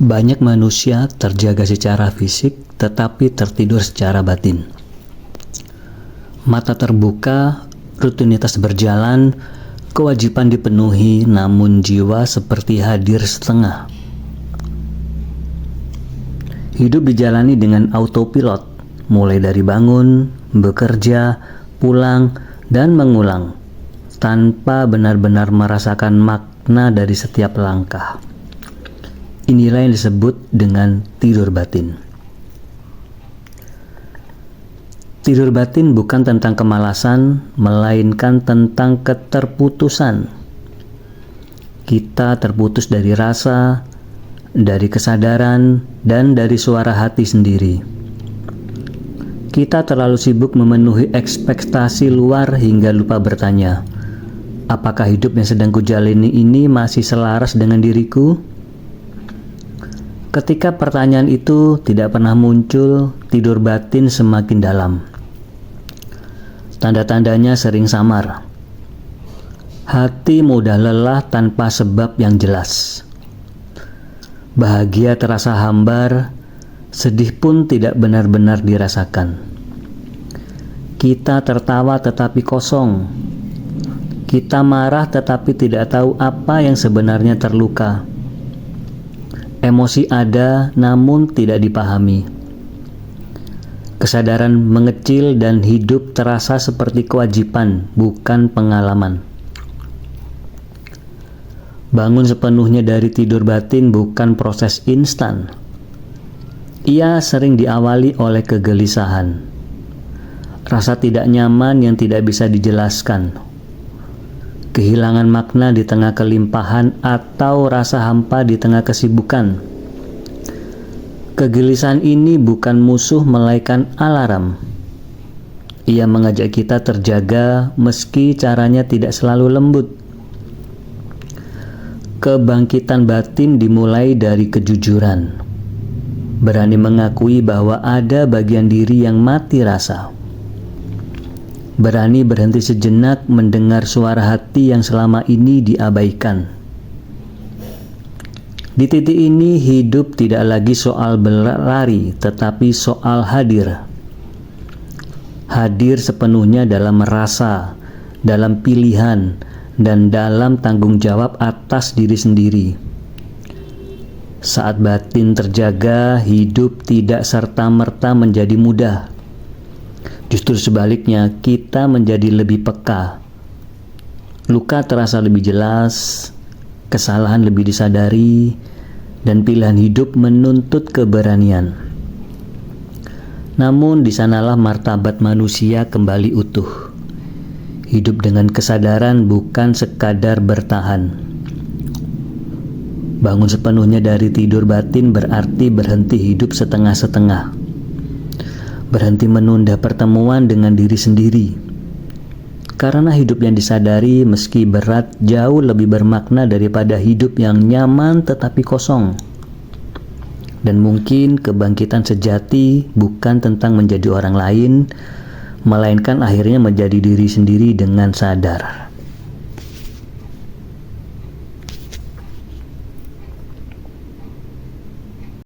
Banyak manusia terjaga secara fisik tetapi tertidur secara batin. Mata terbuka, rutinitas berjalan, kewajiban dipenuhi, namun jiwa seperti hadir setengah. Hidup dijalani dengan autopilot, mulai dari bangun, bekerja, pulang, dan mengulang, tanpa benar-benar merasakan makna dari setiap langkah. Inilah yang disebut dengan tidur batin. Tidur batin bukan tentang kemalasan, melainkan tentang keterputusan. Kita terputus dari rasa, dari kesadaran, dan dari suara hati sendiri. Kita terlalu sibuk memenuhi ekspektasi luar hingga lupa bertanya, apakah hidup yang sedang kujalani ini masih selaras dengan diriku? Ketika pertanyaan itu tidak pernah muncul, tidur batin semakin dalam. Tanda-tandanya sering samar. Hati mudah lelah tanpa sebab yang jelas. Bahagia terasa hambar, sedih pun tidak benar-benar dirasakan. Kita tertawa tetapi kosong. Kita marah tetapi tidak tahu apa yang sebenarnya terluka. Emosi ada namun tidak dipahami. Kesadaran mengecil dan hidup terasa seperti kewajiban, bukan pengalaman. Bangun sepenuhnya dari tidur batin bukan proses instan. Ia sering diawali oleh kegelisahan, rasa tidak nyaman yang tidak bisa dijelaskan, kehilangan makna di tengah kelimpahan, atau rasa hampa di tengah kesibukan. Kegelisahan ini bukan musuh melainkan alarm. Ia mengajak kita terjaga meski caranya tidak selalu lembut. Kebangkitan batin dimulai dari kejujuran. Berani mengakui bahwa ada bagian diri yang mati rasa. Berani berhenti sejenak mendengar suara hati yang selama ini diabaikan. Di titik ini hidup tidak lagi soal berlari, tetapi soal hadir. Hadir sepenuhnya dalam merasa, dalam pilihan, dan dalam tanggung jawab atas diri sendiri. Saat batin terjaga, hidup tidak serta-merta menjadi mudah. Justru sebaliknya, kita menjadi lebih peka. Luka terasa lebih jelas, kesalahan lebih disadari, dan pilihan hidup menuntut keberanian. Namun di sanalah martabat manusia kembali utuh. Hidup dengan kesadaran bukan sekadar bertahan. Bangun sepenuhnya dari tidur batin berarti berhenti hidup setengah-setengah. Berhenti menunda pertemuan dengan diri sendiri. Karena hidup yang disadari meski berat jauh lebih bermakna daripada hidup yang nyaman tetapi kosong. Dan mungkin kebangkitan sejati bukan tentang menjadi orang lain, melainkan akhirnya menjadi diri sendiri dengan sadar.